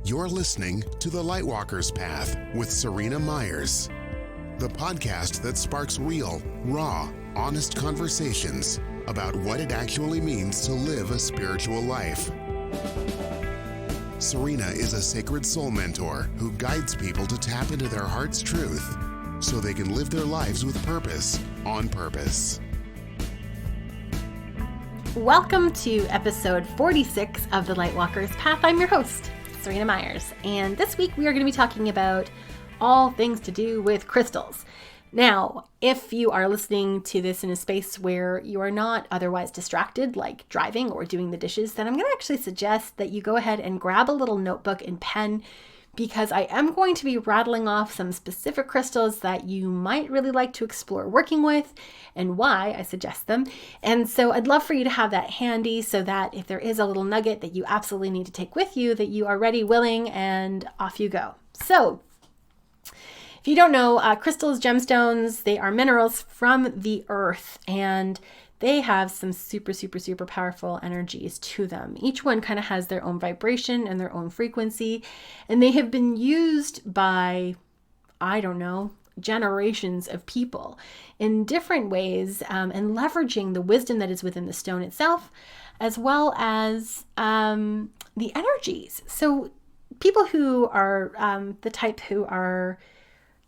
You're listening to The Lightwalker's Path with Serena Myers, the podcast that sparks real, raw, honest conversations about what it actually means to live a spiritual life. Serena is a sacred soul mentor who guides people to tap into their heart's truth so they can live their lives with purpose, on purpose. Welcome to episode 46 of The Lightwalker's Path. I'm your host, Serena Myers, and this week we are going to be talking about all things to do with crystals. Now, if you are listening to this in a space where you are not otherwise distracted, like driving or doing the dishes, then I'm going to actually suggest that you go ahead and grab a little notebook and pen, because I am going to be rattling off some specific crystals that you might really like to explore working with and why I suggest them. And so I'd love for you to have that handy so that if there is a little nugget that you absolutely need to take with you, that you are ready, willing, and off you go. So if you don't know, crystals, gemstones, they are minerals from the earth, and they have some super powerful energies to them. Each one kind of has their own vibration and their own frequency, and they have been used by, generations of people in different ways, and leveraging the wisdom that is within the stone itself, as well as the energies. So people who are the type who are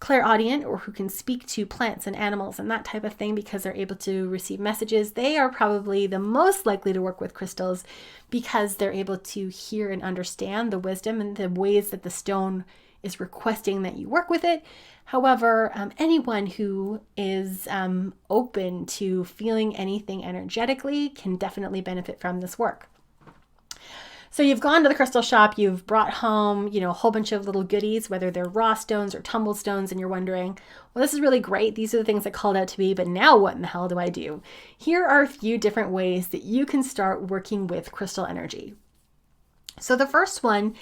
clairaudient, or who can speak to plants and animals and that type of thing because they're able to receive messages, they are probably the most likely to work with crystals because they're able to hear and understand the wisdom and the ways that the stone is requesting that you work with it. However, anyone who is open to feeling anything energetically can definitely benefit from this work. So you've gone to the crystal shop, you've brought home, a whole bunch of little goodies, whether they're raw stones or tumbled stones, and you're wondering, well, this is really great. These are the things that called out to me, but now what in the hell do I do? Here are a few different ways that you can start working with crystal energy. So the first one,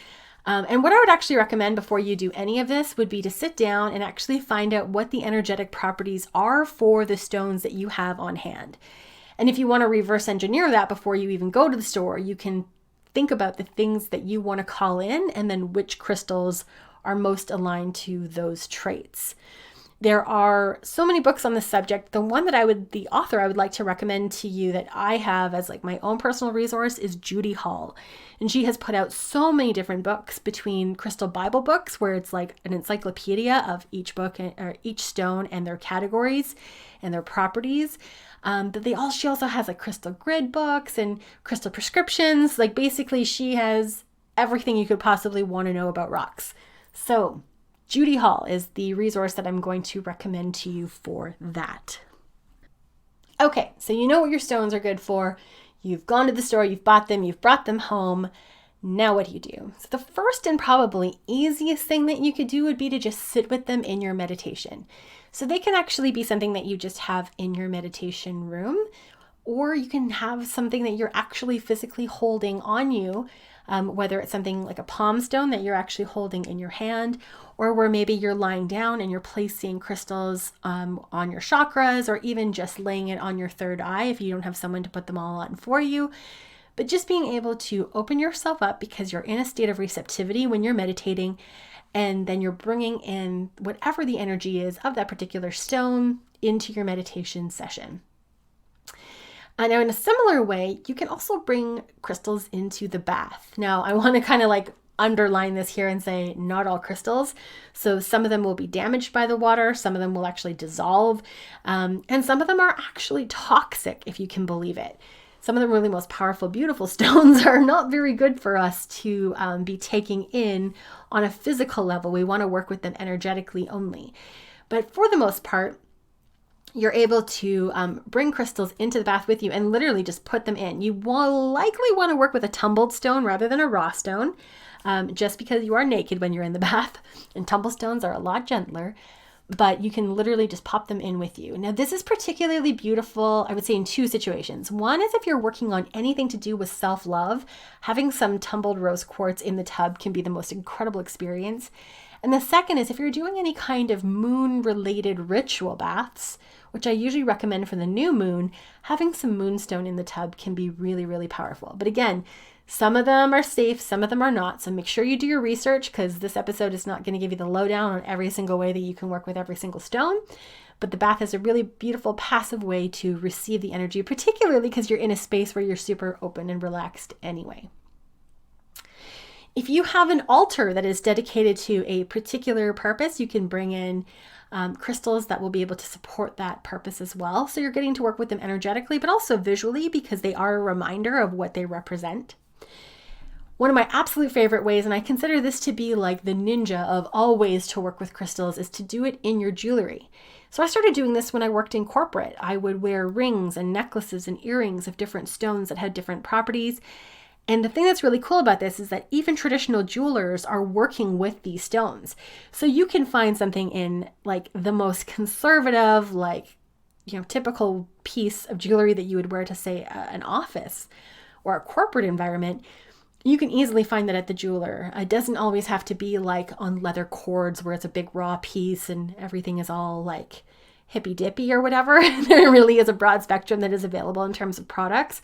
and what I would actually recommend before you do any of this, would be to sit down and actually find out what the energetic properties are for the stones that you have on hand. And if you want to reverse engineer that before you even go to the store, you can think about the things that you want to call in and then which crystals are most aligned to those traits. There are so many books on this subject. The one that the author I would like to recommend to you that I have as like my own personal resource is Judy Hall. And she has put out so many different books, between crystal Bible books, where it's like an encyclopedia of each book or each stone and their categories and their properties. But she also has like crystal grid books and crystal prescriptions. Like basically she has everything you could possibly want to know about rocks. So Judy Hall is the resource that I'm going to recommend to you for that. Okay, so you know what your stones are good for. You've gone to the store, you've bought them, you've brought them home. Now what do you do? So the first and probably easiest thing that you could do would be to just sit with them in your meditation. So they can actually be something that you just have in your meditation room, or you can have something that you're actually physically holding on you, whether it's something like a palm stone that you're actually holding in your hand, or where maybe you're lying down and you're placing crystals on your chakras, or even just laying it on your third eye if you don't have someone to put them all on for you. But just being able to open yourself up, because you're in a state of receptivity when you're meditating, and then you're bringing in whatever the energy is of that particular stone into your meditation session. Now, in a similar way, you can also bring crystals into the bath. Now, I want to kind of like underline this here and say not all crystals. So some of them will be damaged by the water. Some of them will actually dissolve. And some of them are actually toxic, if you can believe it. Some of the really most powerful, beautiful stones are not very good for us to be taking in on a physical level. We want to work with them energetically only. But for the most part, you're able to bring crystals into the bath with you and literally just put them in. You will likely want to work with a tumbled stone rather than a raw stone, just because you are naked when you're in the bath, and tumbled stones are a lot gentler. But you can literally just pop them in with you. Now, this is particularly beautiful, I would say, in two situations. One is if you're working on anything to do with self-love, having some tumbled rose quartz in the tub can be the most incredible experience. And the second is if you're doing any kind of moon-related ritual baths, which I usually recommend for the new moon, having some moonstone in the tub can be really, really powerful. But again, Some of them are safe, some of them are not. So make sure you do your research, because this episode is not going to give you the lowdown on every single way that you can work with every single stone. But the bath is a really beautiful passive way to receive the energy, particularly because you're in a space where you're super open and relaxed anyway. If you have an altar that is dedicated to a particular purpose, you can bring in crystals that will be able to support that purpose as well. So you're getting to work with them energetically, but also visually, because they are a reminder of what they represent. One of my absolute favorite ways, and I consider this to be like the ninja of all ways to work with crystals, is to do it in your jewelry. So I started doing this when I worked in corporate. I would wear rings and necklaces and earrings of different stones that had different properties. And the thing that's really cool about this is that even traditional jewelers are working with these stones. So you can find something in like the most conservative, like, typical piece of jewelry that you would wear to, say, an office or a corporate environment. You can easily find that at the jeweler. It doesn't always have to be like on leather cords where it's a big raw piece and everything is all like hippy dippy or whatever. There really is a broad spectrum that is available in terms of products.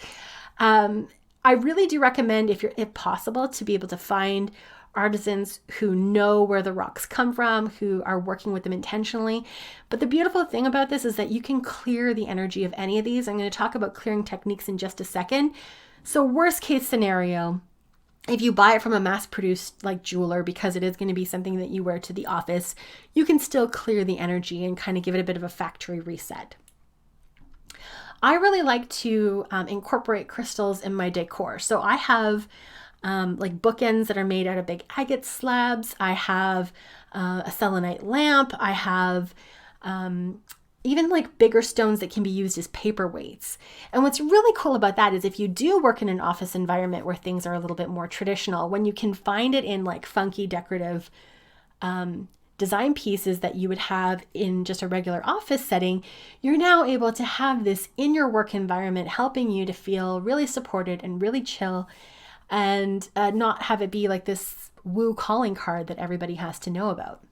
I really do recommend, if possible, to be able to find artisans who know where the rocks come from, who are working with them intentionally. But the beautiful thing about this is that you can clear the energy of any of these. I'm going to talk about clearing techniques in just a second. So worst case scenario, if you buy it from a mass-produced like jeweler, because it is going to be something that you wear to the office, you can still clear the energy and kind of give it a bit of a factory reset. I really like to incorporate crystals in my decor. So I have like bookends that are made out of big agate slabs. I have a selenite lamp. I have even like bigger stones that can be used as paperweights. And what's really cool about that is if you do work in an office environment where things are a little bit more traditional, when you can find it in like funky decorative design pieces that you would have in just a regular office setting, you're now able to have this in your work environment, helping you to feel really supported and really chill, and not have it be like this woo calling card that everybody has to know about.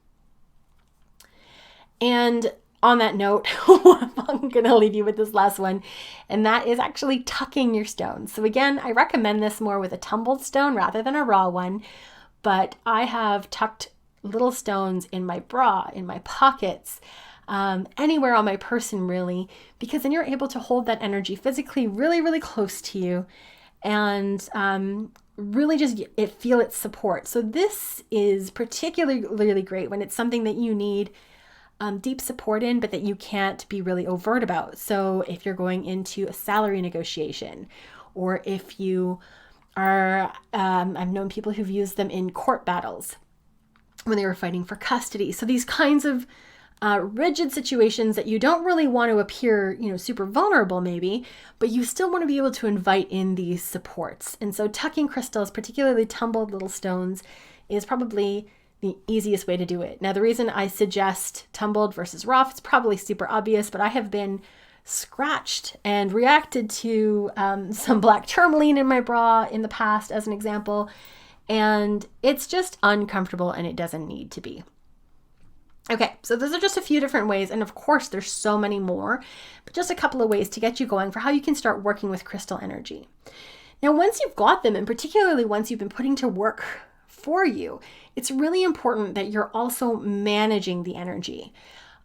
And on that note, I'm going to leave you with this last one, and that is actually tucking your stones. So again, I recommend this more with a tumbled stone rather than a raw one, but I have tucked little stones in my bra, in my pockets, anywhere on my person really, because then you're able to hold that energy physically really, really close to you and really just feel its support. So this is particularly great when it's something that you need deep support in, but that you can't be really overt about. So if you're going into a salary negotiation, or if you are, I've known people who've used them in court battles when they were fighting for custody. So these kinds of rigid situations that you don't really want to appear, super vulnerable maybe, but you still want to be able to invite in these supports. And so tucking crystals, particularly tumbled little stones, is probably the easiest way to do it. Now, the reason I suggest tumbled versus rough, it's probably super obvious, but I have been scratched and reacted to some black tourmaline in my bra in the past, as an example, and it's just uncomfortable and it doesn't need to be. Okay, so those are just a few different ways, and of course there's so many more, but just a couple of ways to get you going for how you can start working with crystal energy. Now, once you've got them, and particularly once you've been putting to work for you, it's really important that you're also managing the energy.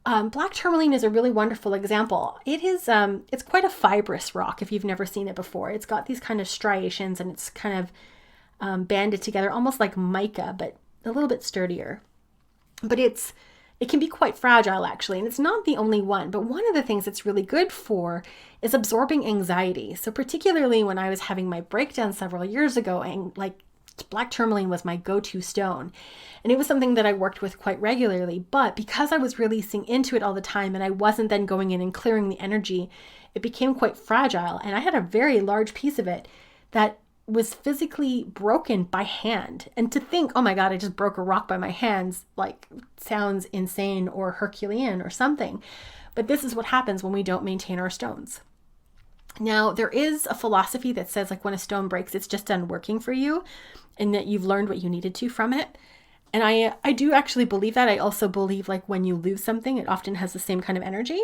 Black tourmaline is a really wonderful example. It's quite a fibrous rock if you've never seen it before. It's got these kind of striations and it's kind of banded together, almost like mica, but a little bit sturdier. But it can be quite fragile actually, and it's not the only one. But one of the things it's really good for is absorbing anxiety. So particularly when I was having my breakdown several years ago, and black tourmaline was my go-to stone. And it was something that I worked with quite regularly, but because I was releasing into it all the time and I wasn't then going in and clearing the energy, it became quite fragile. And I had a very large piece of it that was physically broken by hand. And to think, oh my God, I just broke a rock by my hands, sounds insane or Herculean or something. But this is what happens when we don't maintain our stones. Now, there is a philosophy that says when a stone breaks, it's just done working for you and that you've learned what you needed to from it. And I do actually believe that. I also believe when you lose something, it often has the same kind of energy.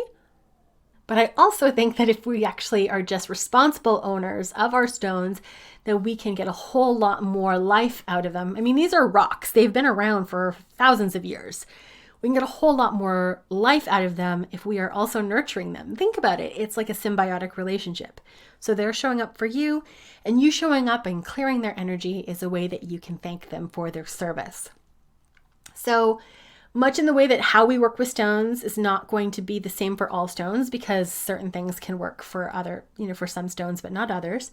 But I also think that if we actually are just responsible owners of our stones, that we can get a whole lot more life out of them. I mean, these are rocks. They've been around for thousands of years. We can get a whole lot more life out of them if we are also nurturing them. Think about it. It's like a symbiotic relationship. So they're showing up for you, and you showing up and clearing their energy is a way that you can thank them for their service. So much in the way that how we work with stones is not going to be the same for all stones, because certain things can work for for some stones, but not others.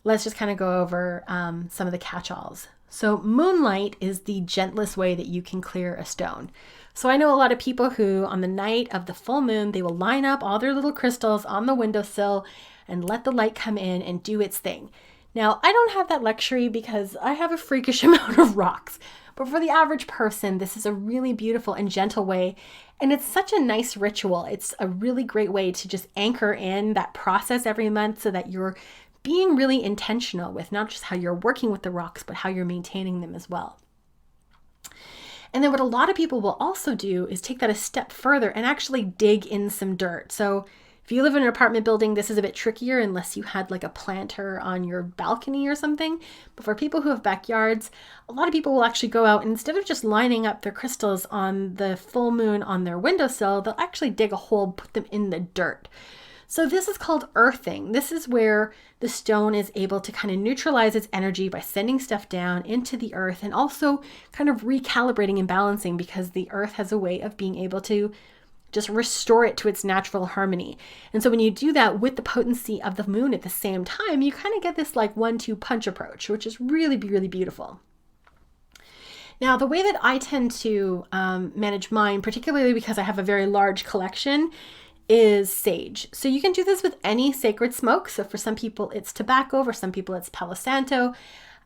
Let's just kind of go over some of the catch-alls. So moonlight is the gentlest way that you can clear a stone. So I know a lot of people who on the night of the full moon, they will line up all their little crystals on the windowsill and let the light come in and do its thing. Now, I don't have that luxury because I have a freakish amount of rocks. But for the average person, this is a really beautiful and gentle way. And it's such a nice ritual. It's a really great way to just anchor in that process every month so that you're being really intentional with not just how you're working with the rocks, but how you're maintaining them as well. And then what a lot of people will also do is take that a step further and actually dig in some dirt. So if you live in an apartment building, this is a bit trickier unless you had like a planter on your balcony or something. But for people who have backyards, a lot of people will actually go out and instead of just lining up their crystals on the full moon on their windowsill, they'll actually dig a hole, put them in the dirt. So this is called earthing. This is where the stone is able to kind of neutralize its energy by sending stuff down into the earth and also kind of recalibrating and balancing, because the earth has a way of being able to just restore it to its natural harmony. And so when you do that with the potency of the moon at the same time, you kind of get this like 1-2 punch approach, which is really, really beautiful. Now, the way that I tend to manage mine, particularly because I have a very large collection, is sage. So you can do this with any sacred smoke. So for some people it's tobacco, for some people it's Palo Santo.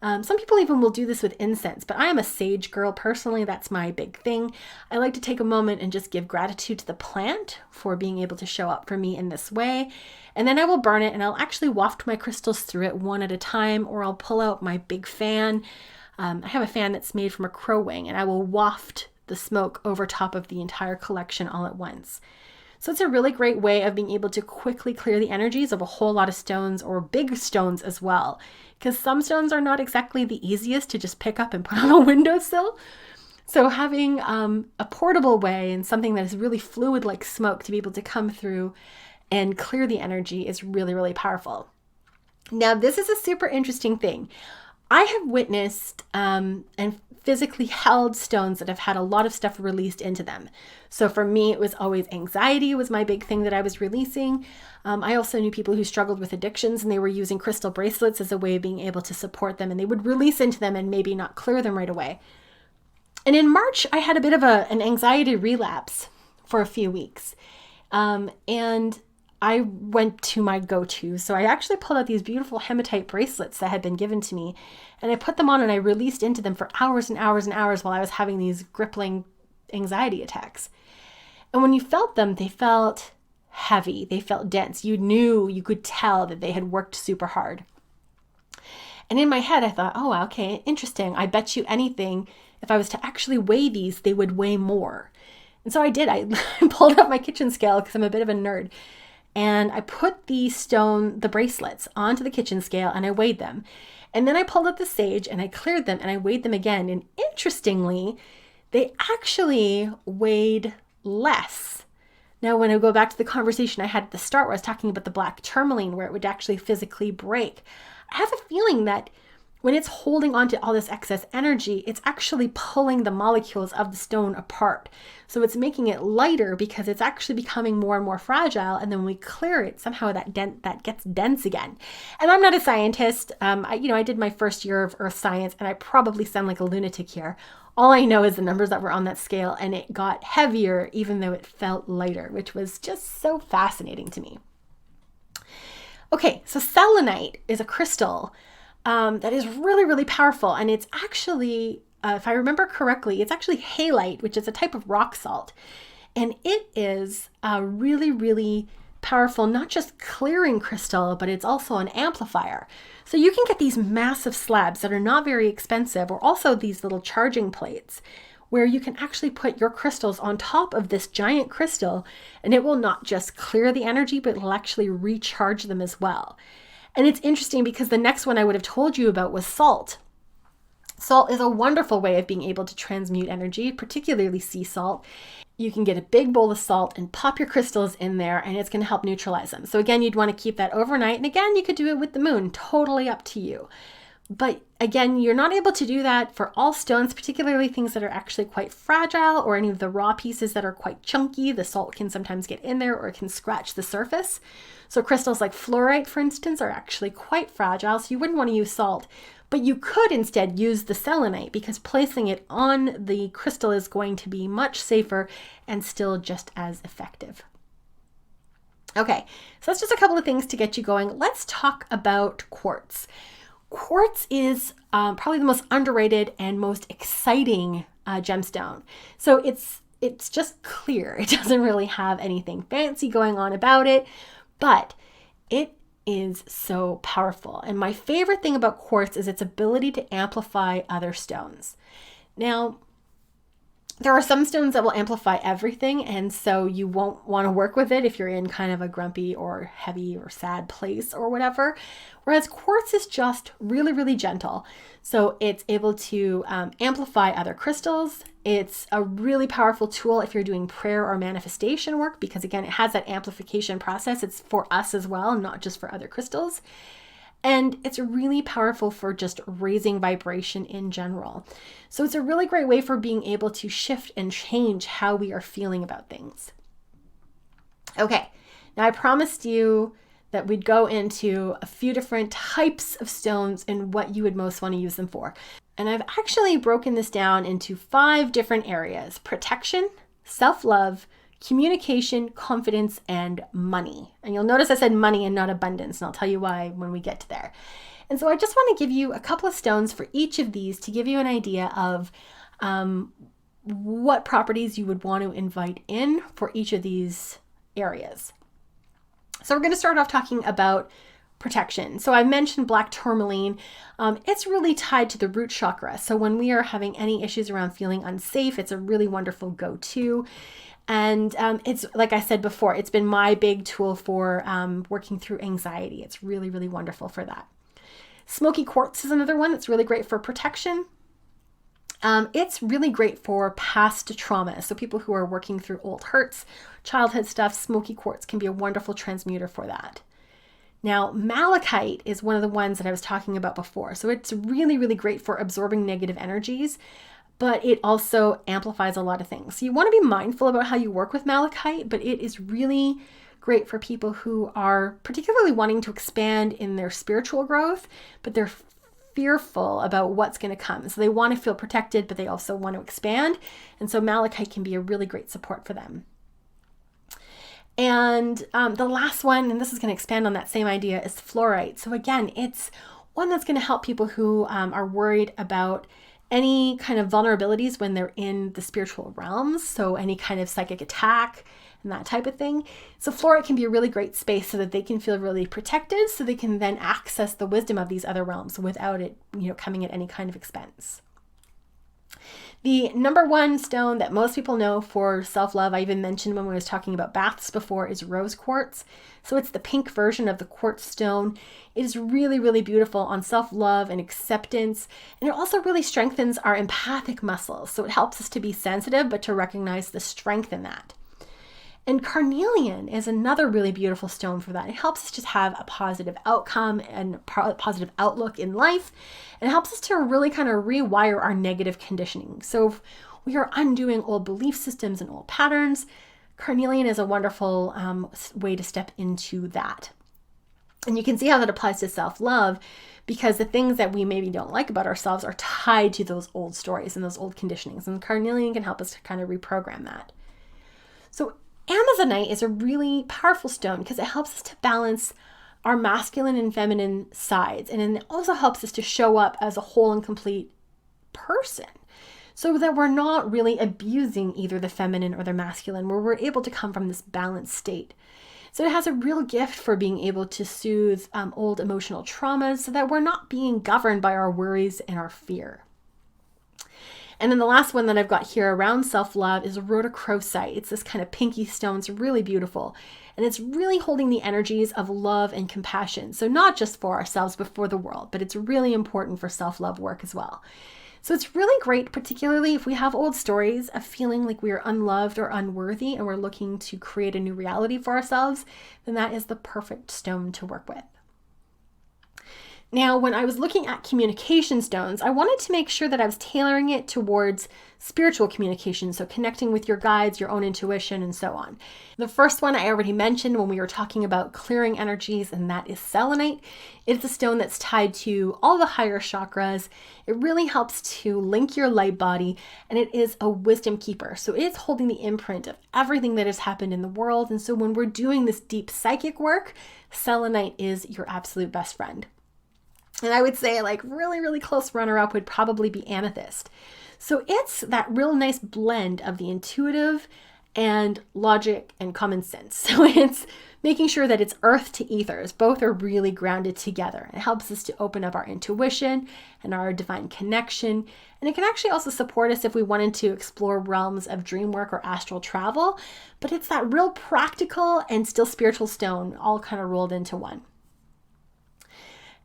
Some people even will do this with incense, but I am a sage girl personally. That's my big thing. I like to take a moment and just give gratitude to the plant for being able to show up for me in this way. And then I will burn it and I'll actually waft my crystals through it one at a time, or I'll pull out my big fan. I have a fan that's made from a crow wing, and I will waft the smoke over top of the entire collection all at once. So it's a really great way of being able to quickly clear the energies of a whole lot of stones, or big stones as well, because some stones are not exactly the easiest to just pick up and put on a windowsill. So having a portable way and something that is really fluid like smoke to be able to come through and clear the energy is really, really powerful. Now, this is a super interesting thing. I have witnessed and physically held stones that have had a lot of stuff released into them. So for me, it was always anxiety was my big thing that I was releasing. I also knew people who struggled with addictions, and they were using crystal bracelets as a way of being able to support them, and they would release into them and maybe not clear them right away. And in March, I had a bit of an anxiety relapse for a few weeks. And I went to my go-to. So I actually pulled out these beautiful hematite bracelets that had been given to me, and I put them on and I released into them for hours and hours and hours while I was having these crippling anxiety attacks. And when you felt them, they felt heavy. They felt dense. You could tell that they had worked super hard. And in my head, I thought, oh, okay, interesting. I bet you anything, if I was to actually weigh these, they would weigh more. And so I did. I pulled up my kitchen scale because I'm a bit of a nerd. And I put the bracelets onto the kitchen scale and I weighed them. And then I pulled up the sage and I cleared them and I weighed them again. And interestingly, they actually weighed less. Now, when I go back to the conversation I had at the start where I was talking about the black tourmaline, where it would actually physically break, I have a feeling that when it's holding on to all this excess energy, it's actually pulling the molecules of the stone apart. So it's making it lighter because it's actually becoming more and more fragile. And then when we clear it, somehow that gets dense again. And I'm not a scientist. I did my first year of earth science, and I probably sound like a lunatic here. All I know is the numbers that were on that scale, and it got heavier even though it felt lighter, which was just so fascinating to me. Okay, so selenite is a crystal that is really, really powerful. And it's actually, if I remember correctly, it's actually halite, which is a type of rock salt. And it is a really, really powerful, not just clearing crystal, but it's also an amplifier. So you can get these massive slabs that are not very expensive, or also these little charging plates, where you can actually put your crystals on top of this giant crystal, and it will not just clear the energy, but it'll actually recharge them as well. And it's interesting because the next one I would have told you about was salt. Salt is a wonderful way of being able to transmute energy, particularly sea salt. You can get a big bowl of salt and pop your crystals in there, and it's going to help neutralize them. So again, you'd want to keep that overnight. And again, you could do it with the moon, totally up to you. But again, you're not able to do that for all stones, particularly things that are actually quite fragile or any of the raw pieces that are quite chunky. The salt can sometimes get in there or it can scratch the surface. So crystals like fluorite, for instance, are actually quite fragile. So you wouldn't want to use salt, but you could instead use the selenite because placing it on the crystal is going to be much safer and still just as effective. Okay, so that's just a couple of things to get you going. Let's talk about quartz. Quartz is probably the most underrated and most exciting gemstone. So it's just clear. It doesn't really have anything fancy going on about it, but it is so powerful. And my favorite thing about quartz is its ability to amplify other stones. Now, there are some stones that will amplify everything, and so you won't want to work with it if you're in kind of a grumpy or heavy or sad place or whatever. Whereas quartz is just really, really gentle. So it's able to amplify other crystals. It's a really powerful tool if you're doing prayer or manifestation work, because again, it has that amplification process. It's for us as well, not just for other crystals. And it's really powerful for just raising vibration in general. So it's a really great way for being able to shift and change how we are feeling about things. Okay, now I promised you that we'd go into a few different types of stones and what you would most want to use them for. And I've actually broken this down into 5 different areas: protection, self-love, communication, confidence, and money. And you'll notice I said money and not abundance, and I'll tell you why when we get to there. And so I just want to give you a couple of stones for each of these to give you an idea of what properties you would want to invite in for each of these areas. So we're going to start off talking about protection. So I mentioned black tourmaline. It's really tied to the root chakra. So when we are having any issues around feeling unsafe, it's a really wonderful go-to. And it's, like I said before, it's been my big tool for working through anxiety. It's really, really wonderful for that. Smoky quartz is another one that's really great for protection. It's really great for past trauma. So people who are working through old hurts, childhood stuff, smoky quartz can be a wonderful transmuter for that. Now, malachite is one of the ones that I was talking about before. So it's really, really great for absorbing negative energies, but it also amplifies a lot of things. So you want to be mindful about how you work with malachite, but it is really great for people who are particularly wanting to expand in their spiritual growth, but they're fearful about what's going to come. So they want to feel protected, but they also want to expand. And so malachite can be a really great support for them. And the last one, and this is going to expand on that same idea, is fluorite. So again, it's one that's going to help people who are worried about any kind of vulnerabilities when they're in the spiritual realms. So any kind of psychic attack and that type of thing. So fluorite can be a really great space so that they can feel really protected, so they can then access the wisdom of these other realms without it, coming at any kind of expense. The number one stone that most people know for self-love, I even mentioned when we was talking about baths before, is rose quartz. So it's the pink version of the quartz stone. It is really, really beautiful on self-love and acceptance. And it also really strengthens our empathic muscles. So it helps us to be sensitive, but to recognize the strength in that. And carnelian is another really beautiful stone for that. It helps us just have a positive outcome and a positive outlook in life. And it helps us to really kind of rewire our negative conditioning. So if we are undoing old belief systems and old patterns, carnelian is a wonderful way to step into that. And you can see how that applies to self-love, because the things that we maybe don't like about ourselves are tied to those old stories and those old conditionings. And carnelian can help us to kind of reprogram that. So Amazonite is a really powerful stone because it helps us to balance our masculine and feminine sides. And it also helps us to show up as a whole and complete person, so that we're not really abusing either the feminine or the masculine, where we're able to come from this balanced state. So it has a real gift for being able to soothe old emotional traumas, so that we're not being governed by our worries and our fear. And then the last one that I've got here around self-love is rhodochrosite. It's this kind of pinky stone. It's really beautiful. And it's really holding the energies of love and compassion. So not just for ourselves, but for the world. But it's really important for self-love work as well. So it's really great, particularly if we have old stories of feeling like we are unloved or unworthy and we're looking to create a new reality for ourselves, then that is the perfect stone to work with. Now, when I was looking at communication stones, I wanted to make sure that I was tailoring it towards spiritual communication, so connecting with your guides, your own intuition, and so on. The first one I already mentioned when we were talking about clearing energies, and that is selenite. It's a stone that's tied to all the higher chakras. It really helps to link your light body, and it is a wisdom keeper. So it's holding the imprint of everything that has happened in the world. And so when we're doing this deep psychic work, selenite is your absolute best friend. And I would say like really, really close runner-up would probably be amethyst. So it's that real nice blend of the intuitive and logic and common sense. So it's making sure that it's earth to ethers. Both are really grounded together. It helps us to open up our intuition and our divine connection. And it can actually also support us if we wanted to explore realms of dream work or astral travel. But it's that real practical and still spiritual stone all kind of rolled into one.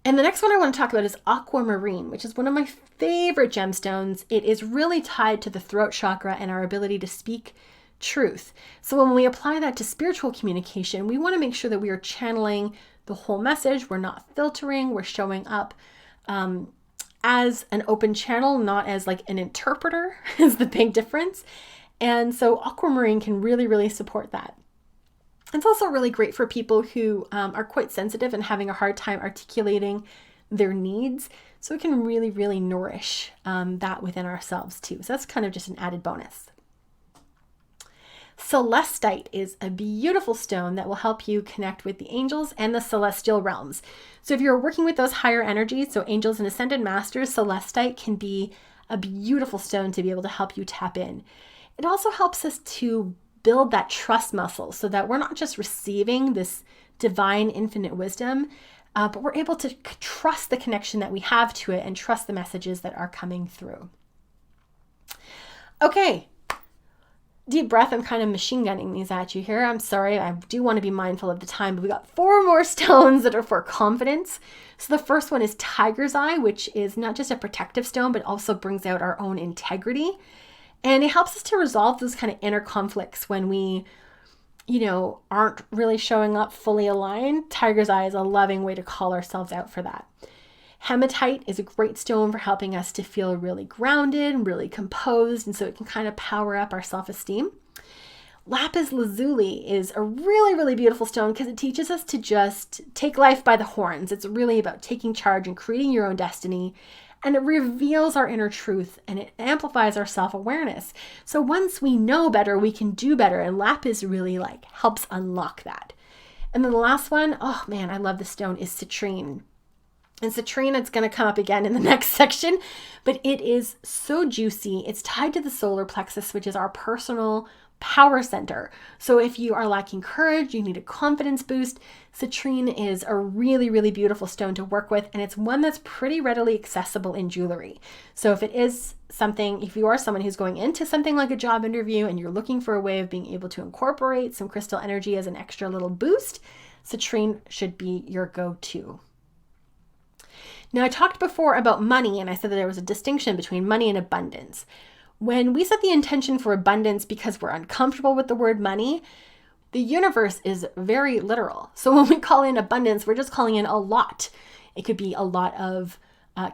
And the next one I want to talk about is aquamarine, which is one of my favorite gemstones. It is really tied to the throat chakra and our ability to speak truth. So when we apply that to spiritual communication, we want to make sure that we are channeling the whole message. We're not filtering. We're showing up as an open channel, not as like an interpreter is the big difference. And so aquamarine can really, really support that. It's also really great for people who are quite sensitive and having a hard time articulating their needs. So it can really, really nourish that within ourselves too. So that's kind of just an added bonus. Celestite is a beautiful stone that will help you connect with the angels and the celestial realms. So if you're working with those higher energies, so angels and ascended masters, celestite can be a beautiful stone to be able to help you tap in. It also helps us to build that trust muscle so that we're not just receiving this divine infinite wisdom, but we're able to trust the connection that we have to it and trust the messages that are coming through. Okay, deep breath. I'm kind of machine gunning these at you here. I'm sorry. I do want to be mindful of the time, but we got 4 more stones that are for confidence. So the first one is tiger's eye, which is not just a protective stone, but also brings out our own integrity. And it helps us to resolve those kind of inner conflicts when we, aren't really showing up fully aligned. Tiger's eye is a loving way to call ourselves out for that. Hematite is a great stone for helping us to feel really grounded and really composed. And so it can kind of power up our self-esteem. Lapis lazuli is a really, really beautiful stone because it teaches us to just take life by the horns. It's really about taking charge and creating your own destiny. And it reveals our inner truth and it amplifies our self-awareness. So once we know better, we can do better. And lapis really helps unlock that. And then the last one, oh man, I love this stone, is citrine. And citrine, it's going to come up again in the next section, but it is so juicy. It's tied to the solar plexus, which is our personal power center. So if you are lacking courage, you need a confidence boost, citrine is a really, really beautiful stone to work with. And it's one that's pretty readily accessible in jewelry. So if you are someone who's going into something like a job interview and you're looking for a way of being able to incorporate some crystal energy as an extra little boost, citrine should be your go-to. Now, I talked before about money, and I said that there was a distinction between money and abundance. When we set the intention for abundance because we're uncomfortable with the word money, the universe is very literal. So when we call in abundance, we're just calling in a lot. It could be a lot of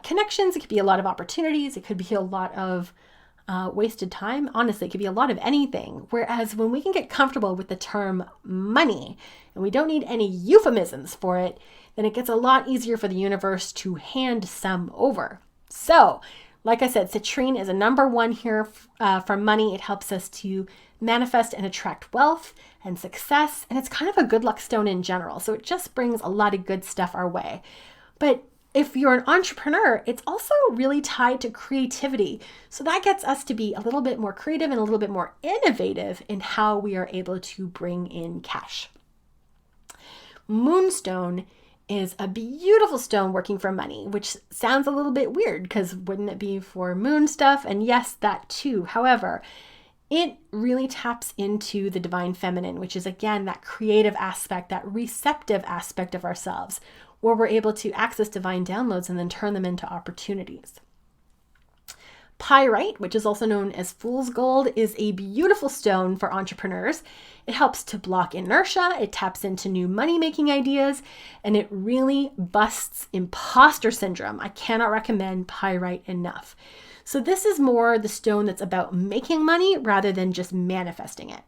connections. It could be a lot of opportunities. It could be a lot of wasted time. Honestly, it could be a lot of anything. Whereas when we can get comfortable with the term money and we don't need any euphemisms for it, then it gets a lot easier for the universe to hand some over. So, like I said, citrine is a number 1 here for money. It helps us to manifest and attract wealth and success. And it's kind of a good luck stone in general. So it just brings a lot of good stuff our way. But if you're an entrepreneur, it's also really tied to creativity. So that gets us to be a little bit more creative and a little bit more innovative in how we are able to bring in cash. Moonstone is a beautiful stone working for money, which sounds a little bit weird because wouldn't it be for moon stuff? And yes, that too. However, it really taps into the divine feminine, which is again that creative aspect, that receptive aspect of ourselves, where we're able to access divine downloads and then turn them into opportunities. Pyrite, which is also known as fool's gold, is a beautiful stone for entrepreneurs. It helps to block inertia, it taps into new money-making ideas, and it really busts imposter syndrome. I cannot recommend pyrite enough. So this is more the stone that's about making money rather than just manifesting it.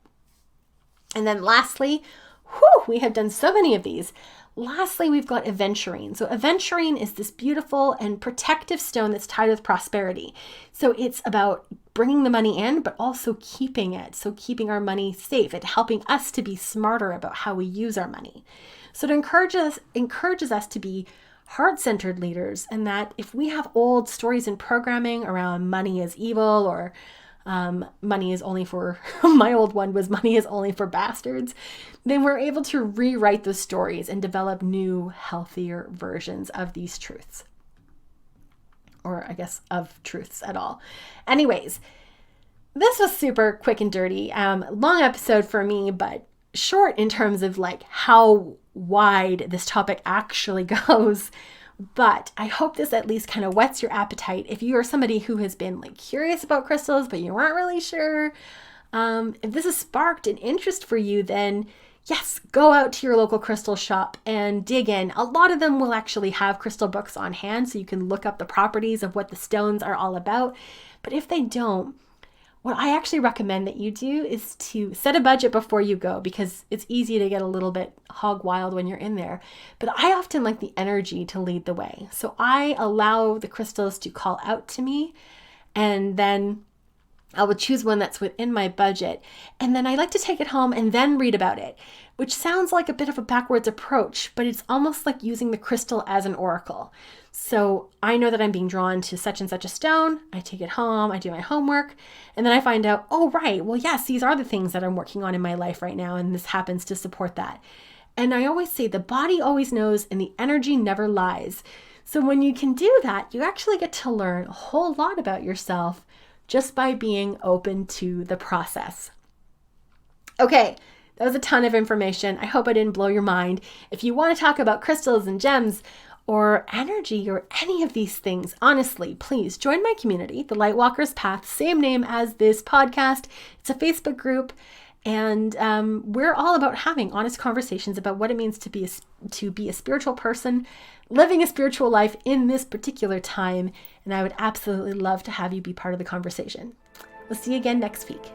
And then lastly, we have done so many of these. Lastly, we've got aventurine. So aventurine is this beautiful and protective stone that's tied with prosperity. So it's about bringing the money in, but also keeping it. So keeping our money safe and helping us to be smarter about how we use our money. So it encourages us to be heart-centered leaders, and that if we have old stories and programming around money is evil or money is only for, my old one was money is only for bastards, then we're able to rewrite those stories and develop new, healthier versions of these truths. Or I guess of truths at all. Anyways, this was super quick and dirty. Long episode for me, but short in terms of like how wide this topic actually goes. But I hope this at least kind of whets your appetite. If you are somebody who has been like curious about crystals, but you weren't really sure, if this has sparked an interest for you, then yes, go out to your local crystal shop and dig in. A lot of them will actually have crystal books on hand, so you can look up the properties of what the stones are all about. But if they don't, what I actually recommend that you do is to set a budget before you go, because it's easy to get a little bit hog wild when you're in there. But I often like the energy to lead the way. So I allow the crystals to call out to me, and then I will choose one that's within my budget. And then I like to take it home and then read about it, which sounds like a bit of a backwards approach, but it's almost like using the crystal as an oracle. So I know that I'm being drawn to such and such a stone. I take it home, I do my homework, and then I find out, oh, right, well, yes, these are the things that I'm working on in my life right now, and this happens to support that. And I always say the body always knows and the energy never lies. So when you can do that, you actually get to learn a whole lot about yourself just by being open to the process. Okay, that was a ton of information. I hope I didn't blow your mind. If you want to talk about crystals and gems or energy or any of these things, honestly, please join my community, the Lightwalkers Path, same name as this podcast. It's a Facebook group, and we're all about having honest conversations about what it means to be a spiritual person, living a spiritual life in this particular time, and I would absolutely love to have you be part of the conversation. We'll see you again next week.